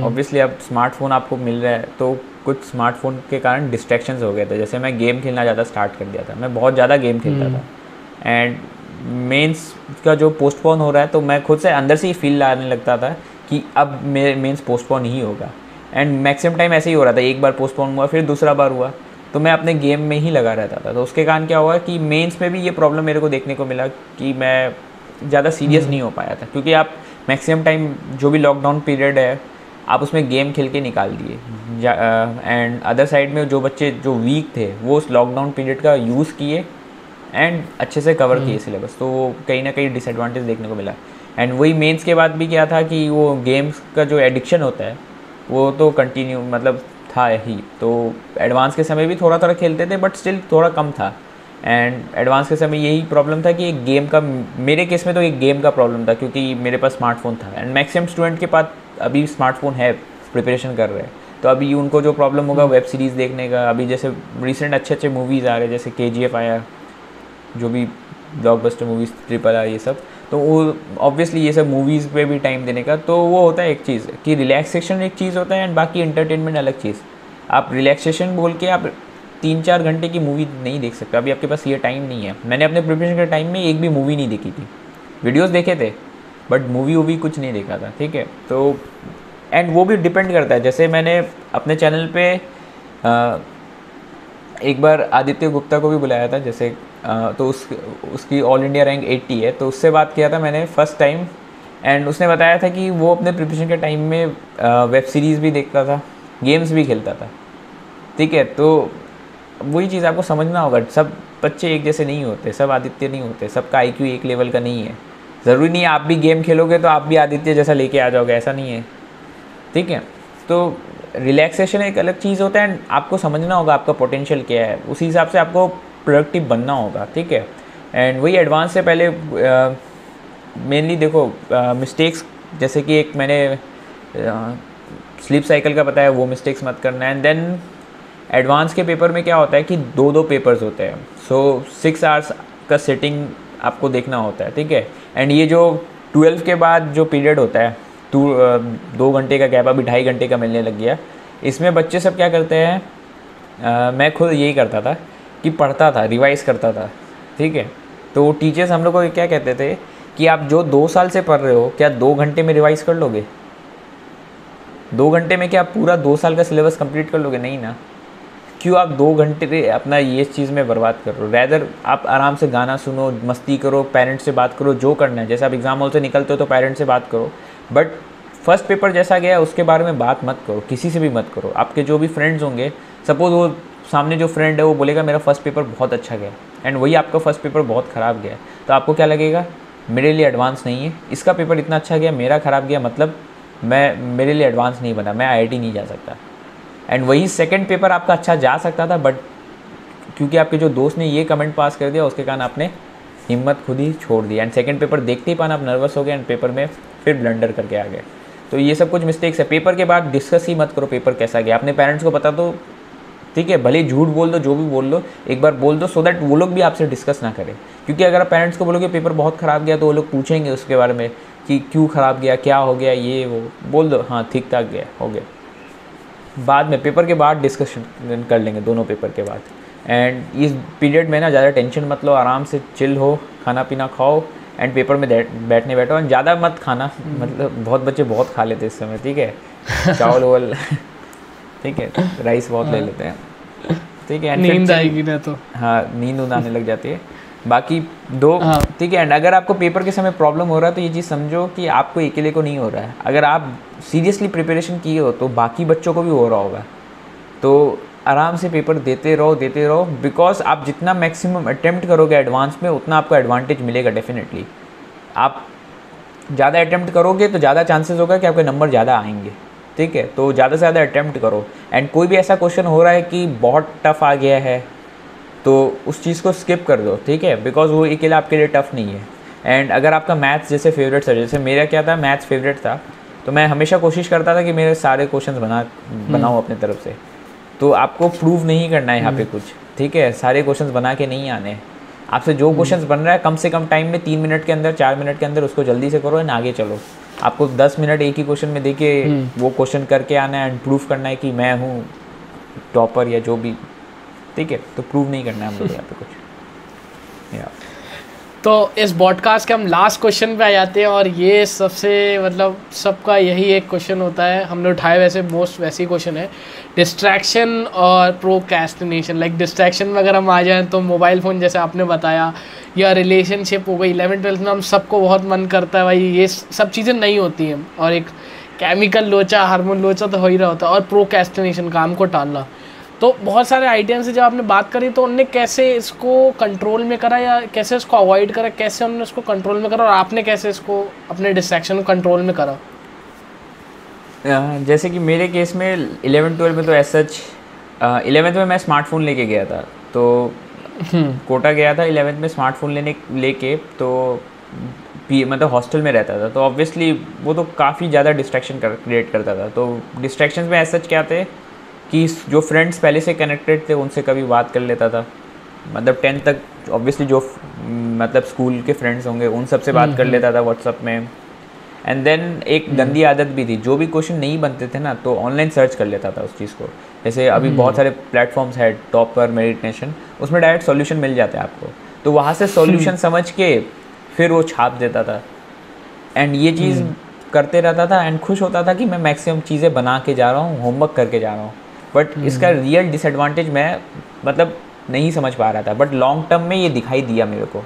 ऑब्वियसली अब स्मार्टफोन आपको मिल रहा है, तो कुछ स्मार्टफोन के कारण डिस्ट्रैक्शंस हो गए थे। जैसे मैं गेम खेलना ज़्यादा स्टार्ट कर दिया था, मैं बहुत ज़्यादा गेम खेलता था, एंड मेंस का जो पोस्टपोन हो रहा है तो मैं खुद से अंदर से ही फील लाने लगता था कि अब मेरे मेंस पोस्टपोन ही होगा, एंड मैक्सिमम टाइम ऐसे ही हो रहा था। एक बार पोस्टपोन हुआ, फिर दूसरा बार हुआ, तो मैं अपने गेम में ही लगा रहता था। तो उसके कारण क्या हुआ कि मेंस में भी ये प्रॉब्लम मेरे को देखने को मिला कि मैं ज़्यादा सीरियस नहीं हो पाया था, क्योंकि आप मैक्सिमम टाइम जो भी लॉकडाउन पीरियड है आप उसमें गेम खेल के निकाल दिए, एंड अदर साइड में जो बच्चे जो वीक थे वो उस लॉकडाउन पीरियड का यूज़ किए एंड अच्छे से कवर किए सिलेबस, तो कहीं ना कहीं डिसएडवांटेज देखने को मिला। एंड वही मेंस के बाद भी क्या था कि वो गेम्स का जो एडिक्शन होता है वो तो कंटिन्यू मतलब था ही। तो एडवांस के समय भी थोड़ा थोड़ा खेलते थे, बट स्टिल थोड़ा कम था। एंड एडवांस के समय यही प्रॉब्लम था कि एक गेम का, मेरे केस में तो एक गेम का प्रॉब्लम था, क्योंकि मेरे पास स्मार्टफोन था, एंड मैक्सिमम स्टूडेंट के पास अभी स्मार्टफोन है, प्रिपरेशन कर रहे हैं, तो अभी उनको जो प्रॉब्लम होगा वेब सीरीज़ देखने का, अभी जैसे रिसेंट अच्छे अच्छे मूवीज़ आ रहे हैं, जैसे KGF आया, जो भी ब्लॉकबस्टर मूवीज़, RRR, ये सब, तो वो ऑब्वियसली ये सब मूवीज़ पे भी टाइम देने का, तो वो होता है एक चीज़ कि रिलैक्सेशन एक चीज़ होता है, एंड बाकी एंटरटेनमेंट अलग चीज़। आप रिलैक्सेशन बोल के आप 3-4 घंटे की मूवी नहीं देख सकते, अभी आपके पास ये टाइम नहीं है। मैंने अपने प्रिपरेशन के टाइम में एक भी मूवी नहीं देखी थी, वीडियोज़ देखे थे बट मूवी वूवी कुछ नहीं देखा था, ठीक है। तो एंड वो भी डिपेंड करता है, जैसे मैंने अपने चैनल पे एक बार आदित्य गुप्ता को भी बुलाया था, जैसे तो उसकी ऑल इंडिया रैंक 80 है, तो उससे बात किया था मैंने फर्स्ट टाइम, एंड उसने बताया था कि वो अपने प्रिपरेशन के टाइम में वेब सीरीज़ भी देखता था, गेम्स भी खेलता था, ठीक है। तो वही चीज़ आपको समझना होगा, सब बच्चे एक जैसे नहीं होते, सब आदित्य नहीं होते, सबका IQ एक लेवल का नहीं है। ज़रूरी नहीं है आप भी गेम खेलोगे तो आप भी आदित्य जैसा लेके आ जाओगे, ऐसा नहीं है, ठीक है। तो रिलैक्सेशन एक अलग चीज़ होता है, एंड आपको समझना होगा आपका पोटेंशियल क्या है, उसी हिसाब से आपको प्रोडक्टिव बनना होगा, ठीक है। एंड वही एडवांस से पहले मेनली देखो मिस्टेक्स, जैसे कि एक मैंने स्लीप साइकिल का बताया, वो मिस्टेक्स मत करना। एंड देन एडवांस के पेपर में क्या होता है कि 2-2 पेपर्स होते हैं, सो 6 आवर्स का सेटिंग आपको देखना होता है, ठीक है। एंड ये जो 12 के बाद जो पीरियड होता है, 2 घंटे का गैप अभी 2.5 घंटे का मिलने लग गया, इसमें बच्चे सब क्या करते हैं, मैं खुद यही करता था कि पढ़ता था, रिवाइज़ करता था, ठीक है। तो टीचर्स हम लोग को क्या कहते थे कि आप जो 2 साल से पढ़ रहे हो, क्या 2 घंटे में रिवाइज़ कर लोगे? 2 घंटे में क्या आप पूरा 2 साल का सिलेबस कंप्लीट कर लोगे? नहीं ना। क्यों आप 2 घंटे अपना ये चीज़ में बर्बाद कर रहे हो? रैदर आप आराम से गाना सुनो, मस्ती करो, पेरेंट्स से बात करो, जो करना है। जैसे आप एग्ज़ाम हॉल से निकलते हो तो पेरेंट्स से बात करो, बट फर्स्ट पेपर जैसा गया उसके बारे में बात मत करो, किसी से भी मत करो। आपके जो भी फ्रेंड्स होंगे, सपोज वो सामने जो फ्रेंड है वो बोलेगा मेरा फर्स्ट पेपर बहुत अच्छा गया, एंड वही आपका फर्स्ट पेपर बहुत ख़राब गया, तो आपको क्या लगेगा, मेरे लिए एडवांस नहीं है, इसका पेपर इतना अच्छा गया, मेरा ख़राब गया, मतलब मेरे लिए एडवांस नहीं बना, मैं IIT नहीं जा सकता। एंड वही सेकंड पेपर आपका अच्छा जा सकता था, बट क्योंकि आपके जो दोस्त ने ये कमेंट पास कर दिया, उसके कारण आपने हिम्मत खुद ही छोड़ दी एंड सेकंड पेपर देखते ही पाना आप नर्वस हो गए एंड पेपर में फिर ब्लंडर करके आ गए। तो ये सब कुछ मिस्टेक्स है। पेपर के बाद डिस्कस ही मत करो पेपर कैसा गया, अपने पेरेंट्स को बता दो, ठीक है, भले ही झूठ बोल दो, जो भी बोल लो एक बार बोल दो, सो दैट वो लोग भी आपसे डिस्कस ना करें। क्योंकि अगर आप पेरेंट्स को बोलोगे पेपर बहुत ख़राब गया तो वो लोग पूछेंगे उसके बारे में कि क्यों ख़राब गया, क्या हो गया, ये वो। बोल दो हाँ ठीक ठाक गया, हो गया। बाद में पेपर के बाद डिस्कशन कर लेंगे, दोनों पेपर के बाद। एंड इस पीरियड में ना ज़्यादा टेंशन मत लो, आराम से चिल हो, खाना पीना खाओ एंड पेपर में बैठने बैठो एंड ज़्यादा मत खाना, मतलब बहुत बच्चे बहुत खा लेते इस समय, ठीक है, चावल वावल ठीक है, राइस बहुत ले लेते हैं, ठीक है। नींद आएगी ना तो, हाँ नींद आने लग जाती है। बाकी दो, ठीक है। एंड अगर आपको पेपर के समय प्रॉब्लम हो रहा है तो ये चीज़ समझो कि आपको अकेले को नहीं हो रहा है। अगर आप सीरियसली प्रिपरेशन किए हो तो बाकी बच्चों को भी हो रहा होगा। तो आराम से पेपर देते रहो, बिकॉज आप जितना मैक्सिमम अटेम्प्ट करोगे एडवांस में उतना आपको एडवांटेज मिलेगा डेफिनेटली। आप ज़्यादा अटेम्प्ट करोगे तो ज़्यादा चांसेस होगा कि आपके नंबर ज़्यादा आएंगे, ठीक है। तो ज़्यादा से ज़्यादा अटेम्प्ट करो एंड कोई भी ऐसा क्वेश्चन हो रहा है कि बहुत टफ आ गया है तो उस चीज़ को स्किप कर दो, ठीक है, बिकॉज वो अकेला आपके लिए टफ नहीं है। एंड अगर आपका मैथ्स जैसे फेवरेट था, जैसे मेरा क्या था, मैथ्स फेवरेट था, तो मैं हमेशा कोशिश करता था कि मेरे सारे क्वेश्चंस बनाऊँ अपने तरफ से। तो आपको प्रूव नहीं करना है यहाँ पे कुछ, ठीक है, सारे क्वेश्चंस बना के नहीं आने। आपसे जो क्वेश्चंस बन रहा है कम से कम टाइम में 3 मिनट के अंदर 4 मिनट के अंदर उसको जल्दी से करो एंड आगे चलो। आपको 10 मिनट एक ही क्वेश्चन में देके वो क्वेश्चन करके आना है एंड प्रूव करना है कि मैं हूँ टॉपर या जो भी, ठीक है। तो प्रूव नहीं करना है हम लोग यहाँ पे कुछ, या। तो इस पॉडकास्ट के हम लास्ट क्वेश्चन पे आ जाते हैं और ये सबसे मतलब सबका यही एक क्वेश्चन होता है, हमने उठाए वैसे मोस्ट वैसे ही क्वेश्चन है, डिस्ट्रैक्शन और प्रोक्रेस्टिनेशन। लाइक डिस्ट्रैक्शन में अगर हम आ जाएं तो मोबाइल फ़ोन जैसे आपने बताया, या रिलेशनशिप हो गई। 11th-12th में हम सबको बहुत मन करता है भाई ये सब चीज़ें नहीं होती हैं, और एक केमिकल लोचा, हार्मोन लोचा तो हो ही रहा होता है। और प्रोक्रेस्टिनेशन, काम को टालना। तो बहुत सारे आइडिया से जब आपने बात करी तो उनने कैसे इसको कंट्रोल में करा या कैसे इसको अवॉइड करा, कैसे उन्होंने इसको कंट्रोल में करा, और आपने कैसे इसको अपने डिस्ट्रैक्शन को कंट्रोल में करा? जैसे कि मेरे केस में 11th-12th में तो ऐसा 11th में मैं स्मार्टफोन लेके गया था, तो कोटा गया था 11th में स्मार्टफोन लेके तो मतलब हॉस्टल में रहता था, तो ऑब्वियसली वो तो काफ़ी ज़्यादा डिस्ट्रैक्शन क्रिएट करता था। तो डिस्ट्रैक्शन में ऐसा क्या थे कि जो फ्रेंड्स पहले से कनेक्टेड थे उनसे कभी बात कर लेता था, मतलब 10th तक ऑब्वियसली जो मतलब स्कूल के फ्रेंड्स होंगे उन सब से बात कर लेता था व्हाट्सअप में। एंड देन एक गंदी आदत भी थी, जो भी क्वेश्चन नहीं बनते थे ना तो ऑनलाइन सर्च कर लेता था उस चीज़ को। जैसे अभी बहुत सारे प्लेटफॉर्म्स है, टॉपर, मेडिटेशन, उसमें डायरेक्ट सॉल्यूशन मिल जाता है आपको, तो वहाँ से सॉल्यूशन समझ के फिर वो छाप देता था। एंड ये चीज़ करते रहता था एंड खुश होता था कि मैं मैक्सिमम चीज़ें बना के जा रहा हूँ, होमवर्क करके जा रहा हूँ। बट इसका रियल डिसएडवांटेज मैं मतलब नहीं समझ पा रहा था, बट लॉन्ग टर्म में ये दिखाई दिया मेरे को।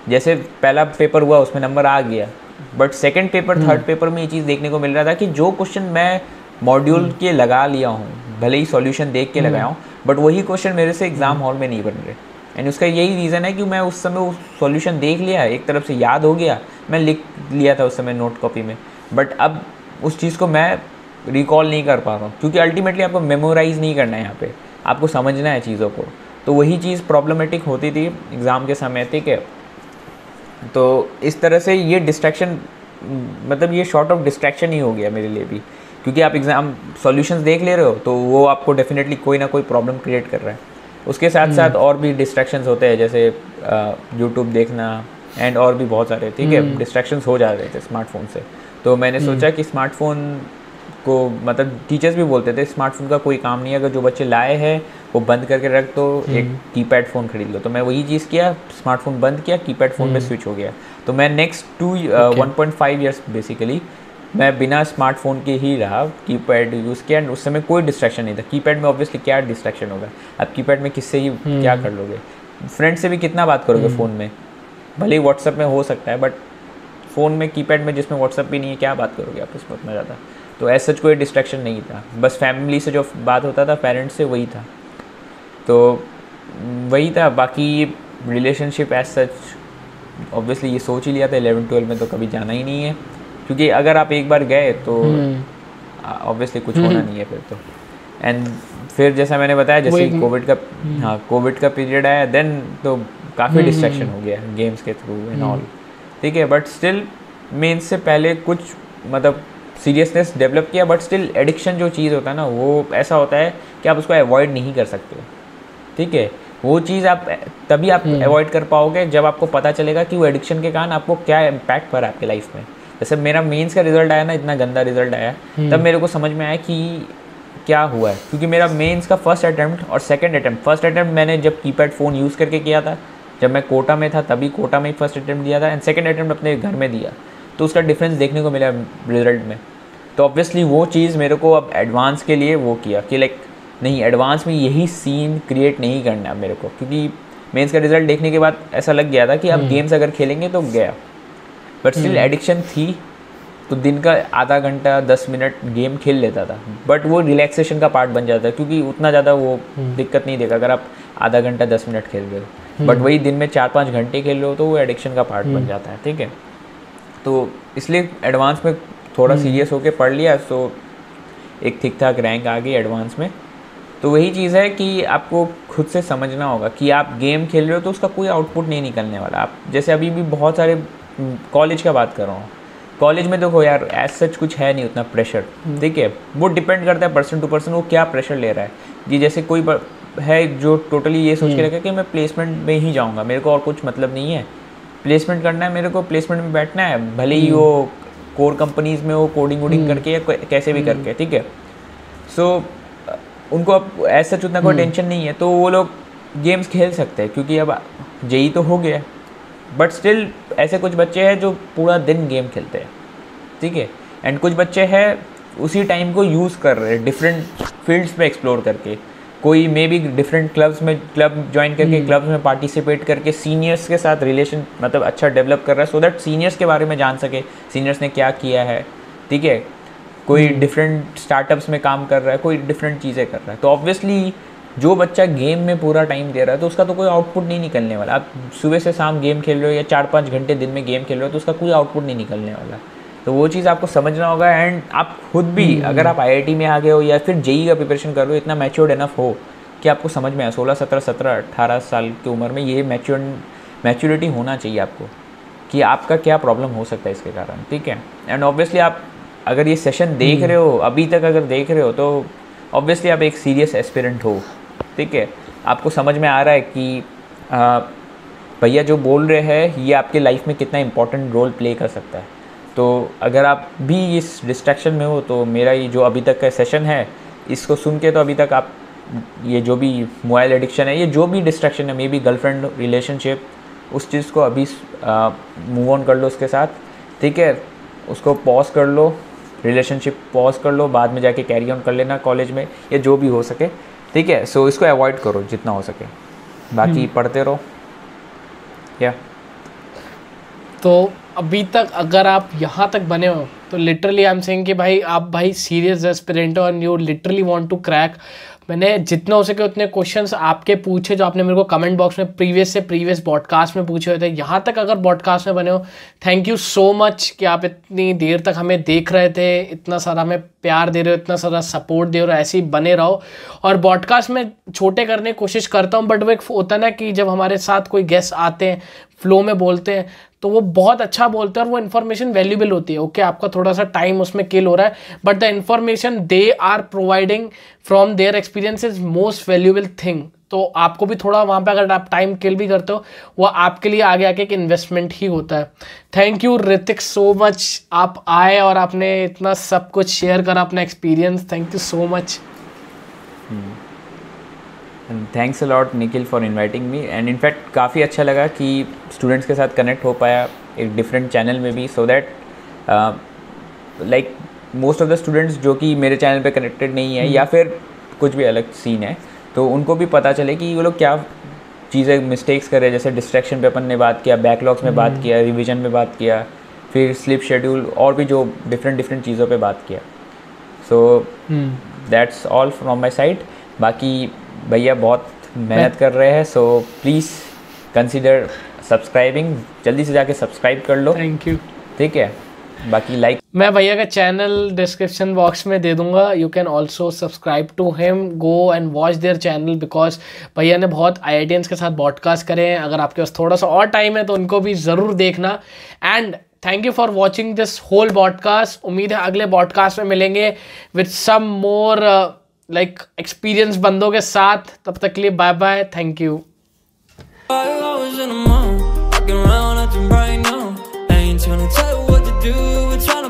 जैसे पहला पेपर हुआ उसमें नंबर आ गया, but second paper, third paper में ये चीज़ देखने को मिल रहा था कि जो क्वेश्चन मैं मॉड्यूल के लगा लिया हूँ, भले ही सॉल्यूशन देख के लगाया हूँ, बट वही क्वेश्चन मेरे से एग्ज़ाम हॉल में नहीं बन रहे। एंड उसका यही रीज़न है कि मैं उस समय वो सॉल्यूशन देख लिया, एक तरफ से याद हो गया, मैं लिख लिया था उस समय नोट कॉपी में, बट अब उस चीज़ को मैं रिकॉल नहीं कर पा रहा हूँ, क्योंकि अल्टीमेटली आपको मेमोराइज़ नहीं करना है, यहाँ पे आपको समझना है चीज़ों को। तो वही चीज़ प्रॉब्लमेटिक होती थी एग्ज़ाम के समय, ठीक है। तो इस तरह से ये डिस्ट्रैक्शन, मतलब ये शॉर्ट ऑफ डिस्ट्रैक्शन ही हो गया मेरे लिए भी, क्योंकि आप एग्ज़ाम सॉल्यूशंस देख ले रहे हो तो वो आपको डेफिनेटली कोई ना कोई प्रॉब्लम क्रिएट कर रहा है। उसके साथ साथ और भी डिस्ट्रैक्शंस होते हैं, जैसे यूट्यूब देखना एंड और भी बहुत सारे, ठीक है, डिस्ट्रैक्शंस हो जा रहे थे स्मार्टफोन से। तो मैंने सोचा कि स्मार्टफोन को, मतलब टीचर्स भी बोलते थे स्मार्टफोन का कोई काम नहीं है, अगर जो बच्चे लाए हैं वो बंद करके रख दो, एक कीपैड फ़ोन खरीद लो। तो मैं वही चीज़ किया, स्मार्टफोन बंद किया, कीपैड फ़ोन में स्विच हो गया। तो मैं नेक्स्ट 1.5 ईयर्स बेसिकली मैं बिना स्मार्टफोन के ही रहा, कीपैड यूज़ किया। उस समय कोई डिस्ट्रैक्शन नहीं था। कीपैड में ऑब्वियसली क्या डिस्ट्रैक्शन होगा, अब कीपैड में किससे ही क्या कर लोगे, फ्रेंड से भी कितना बात करोगे फ़ोन में, भले ही व्हाट्सअप में हो सकता है, बट फ़ोन में, कीपैड में जिसमें व्हाट्सअप भी नहीं है, क्या बात करोगे आप उसमें उतना ज़्यादा। तो ऐसा कोई डिस्ट्रैक्शन नहीं था, बस फैमिली से जो बात होता था, पेरेंट्स से, वही था। तो वही था। बाकी रिलेशनशिप एज सच ऑब्वियसली ये सोच ही लिया था 11-12 में तो कभी जाना ही नहीं है, क्योंकि अगर आप एक बार गए तो ऑब्वियसली कुछ होना नहीं है फिर तो। एंड फिर जैसा मैंने बताया, जैसे कोविड का, हाँ, कोविड का पीरियड आया, देन तो काफ़ी डिस्ट्रैक्शन हो गया गेम्स के थ्रू एंड ऑल, ठीक है। बट स्टिल मेंस से पहले कुछ मतलब सीरियसनेस डेवलप किया, बट स्टिल एडिक्शन जो चीज़ होता है ना, वो ऐसा होता है कि आप उसको अवॉइड नहीं कर सकते, ठीक है। वो चीज़ आप तभी आप अवॉइड कर पाओगे जब आपको पता चलेगा कि वो एडिक्शन के कारण आपको क्या इम्पैक्ट पड़ा आपके लाइफ में। जैसे मेरा मेंस का रिजल्ट आया ना, इतना गंदा रिजल्ट आया, तब मेरे को समझ में आया कि क्या हुआ है। क्योंकि मेरा मेंस का फर्स्ट अटैम्प्ट और सेकंड अटैम्प्ट, फर्स्ट अटैम्प्ट मैंने जब कीपैड फ़ोन यूज़ करके किया था, जब मैं कोटा में था तभी कोटा में ही फर्स्ट अटैम्प्ट दिया था, एंड सेकंड अटैम्प्ट अपने घर में दिया, तो उसका डिफरेंस देखने को मिला रिजल्ट में। तो ऑब्वियसली वो चीज़ मेरे को अब एडवांस के लिए वो किया कि लाइक नहीं, एडवांस में यही सीन क्रिएट नहीं करना है मेरे को, क्योंकि मेंस का रिजल्ट देखने के बाद ऐसा लग गया था कि अब गेम्स अगर खेलेंगे तो गया। बट स्टिल एडिक्शन थी, तो दिन का आधा घंटा 10 मिनट गेम खेल लेता था, बट वो रिलैक्सेशन का पार्ट बन जाता है, क्योंकि उतना ज़्यादा वो दिक्कत नहीं देगा अगर आप आधा घंटा 10 मिनट खेल रहे हो। बट वही दिन में 4-5 घंटे खेल रहे हो तो वो एडिक्शन का पार्ट बन जाता है, ठीक है। तो इसलिए एडवांस में थोड़ा सीरियस होकर पढ़ लिया, तो एक ठीक ठाक रैंक आ गई एडवांस में। तो वही चीज़ है कि आपको खुद से समझना होगा कि आप गेम खेल रहे हो तो उसका कोई आउटपुट नहीं निकलने वाला। आप जैसे अभी भी बहुत सारे कॉलेज का बात कर रहा हूँ, कॉलेज में देखो यार एज सच कुछ है नहीं उतना प्रेशर, ठीक है। वो डिपेंड करता है पर्सन टू पर्सन, वो क्या प्रेशर ले रहा है। कि जैसे कोई है जो टोटली ये सोच के रखा है कि मैं प्लेसमेंट में ही जाऊँगा, मेरे को और कुछ मतलब नहीं है, प्लेसमेंट करना है मेरे को, प्लेसमेंट में बैठना है, भले ही वो कोर कंपनीज़ में वो कोडिंग वोडिंग करके या कैसे भी करके, ठीक है। सो उनको अब एज सच उतना कोई टेंशन नहीं है, तो वो लोग गेम्स खेल सकते हैं, क्योंकि अब जेई तो हो गया। बट स्टिल ऐसे कुछ बच्चे हैं जो पूरा दिन गेम खेलते हैं, ठीक है। एंड कुछ बच्चे हैं उसी टाइम को यूज़ कर रहे हैं डिफरेंट फील्ड्स में एक्सप्लोर करके, कोई may be different club join करके क्लब्स में पार्टिसिपेट करके सीनियर्स के साथ रिलेशन मतलब अच्छा डेवलप कर रहा है, सो दैट सीनियर्स के बारे में जान सके, सीनियर्स ने क्या किया है, ठीक है। कोई डिफरेंट स्टार्टअप्स में काम कर रहा है, कोई डिफरेंट चीज़ें कर रहा है। तो ऑब्वियसली जो बच्चा गेम में पूरा टाइम दे रहा है तो उसका तो कोई आउटपुट नहीं निकलने वाला। आप सुबह से शाम गेम खेल रहे हो या 4-5 घंटे दिन में गेम खेल रहे हो तो उसका कोई आउटपुट नहीं निकलने वाला। तो वो चीज़ आपको समझना होगा। एंड आप खुद भी अगर आप आईआईटी में आ गए हो या फिर जेई का प्रिपरेशन कर रहे हो, इतना मैच्योर्ड इनफ हो कि आपको समझ में आए, 16-17-18 साल की उम्र में ये मैच्योरिटी होना चाहिए आपको कि आपका क्या प्रॉब्लम हो सकता है इसके कारण, ठीक है। एंड ऑब्वियसली आप अगर ये सेशन देख रहे हो, अभी तक अगर देख रहे हो, तो ऑब्वियसली आप एक सीरियस एस्पिरेंट हो, ठीक है। आपको समझ में आ रहा है कि भैया जो बोल रहे हैं ये आपके लाइफ में कितना इंपॉर्टेंट रोल प्ले कर सकता है। तो अगर आप भी इस डिस्ट्रैक्शन में हो तो मेरा ये जो अभी तक का सेशन है इसको सुन के तो अभी तक आप ये जो भी मोबाइल एडिक्शन है, ये जो भी डिस्ट्रैक्शन है, मे बी गर्लफ्रेंड रिलेशनशिप, उस चीज़ को अभी मूव ऑन कर लो उसके साथ, ठीक है। उसको पॉज कर लो, रिलेशनशिप पॉज कर लो, बाद में जाके कैरी ऑन कर लेना कॉलेज में या जो भी हो सके, ठीक है। सो इसको अवॉइड करो जितना हो सके, बाकी पढ़ते रहो या। तो अभी तक अगर आप यहाँ तक बने हो तो लिटरली आई एम सेइंग कि भाई आप भाई सीरियस एस्पिरेंट हो and you literally want to crack. मैंने जितना हो सके उतने क्वेश्चंस आपके पूछे जो आपने मेरे को कमेंट बॉक्स में प्रीवियस पॉडकास्ट में पूछे हुए थे। यहाँ तक अगर पॉडकास्ट में बने हो, थैंक यू सो मच कि आप इतनी देर तक हमें देख रहे थे, इतना सारा हमें प्यार दे रहे हो, इतना सारा सपोर्ट दे रहे हो। ऐसे ही बने रहो। और पॉडकास्ट में छोटे करने की कोशिश करता हूँ, बट वो एक होता है ना कि जब हमारे साथ कोई गेस्ट आते हैं, फ्लो में बोलते हैं, तो वो बहुत अच्छा बोलते हैं और वो इन्फॉर्मेशन वैल्यूबल होती है। ओके, आपका थोड़ा सा टाइम उसमें किल हो रहा है, but the information they are providing from their experience is most valuable thing. तो आपको भी थोड़ा वहाँ पे अगर आप टाइम किल भी करते हो, वो आपके लिए आगे आके एक इन्वेस्टमेंट ही होता है। Thank you Hrithik so much, आप आए और आपने इतना सब कुछ शेयर करा अपना experience. Thank you so much. Thanks a lot Nikhil for inviting me. And in fact काफ़ी अच्छा लगा कि स्टूडेंट्स के साथ कनेक्ट हो पाया एक डिफरेंट चैनल में भी, so that like most of the students जो कि मेरे चैनल पे कनेक्टेड नहीं है या फिर कुछ भी अलग सीन है, तो उनको भी पता चले कि वो लोग क्या चीज़ें मिस्टेक्स कर रहे हैं। जैसे डिस्ट्रैक्शन पे अपन ने बात किया, बैकलॉग्स में बात किया, रिवीजन में बात किया, फिर स्लीप शेड्यूल और भी जो डिफरेंट चीज़ों पे बात किया। So that's all from my side. बाकी भैया बहुत मेहनत कर रहे हैं, सो प्लीज़ कंसीडर सब्सक्राइबिंग, जल्दी से जाके सब्सक्राइब कर लो। Thank you. ठीक है, बाकी लाइक, मैं भैया का चैनल डिस्क्रिप्शन बॉक्स में दे दूंगा, you can also subscribe to him, go and watch their channel, because भैया ने बहुत IITians के साथ पॉडकास्ट करे हैं। अगर आपके पास थोड़ा सा और टाइम है तो उनको भी ज़रूर देखना। And thank you for watching this whole podcast. उम्मीद है अगले पॉडकास्ट में मिलेंगे with some more like experience बंदों के साथ। तब तक के लिए bye bye, thank you. Trying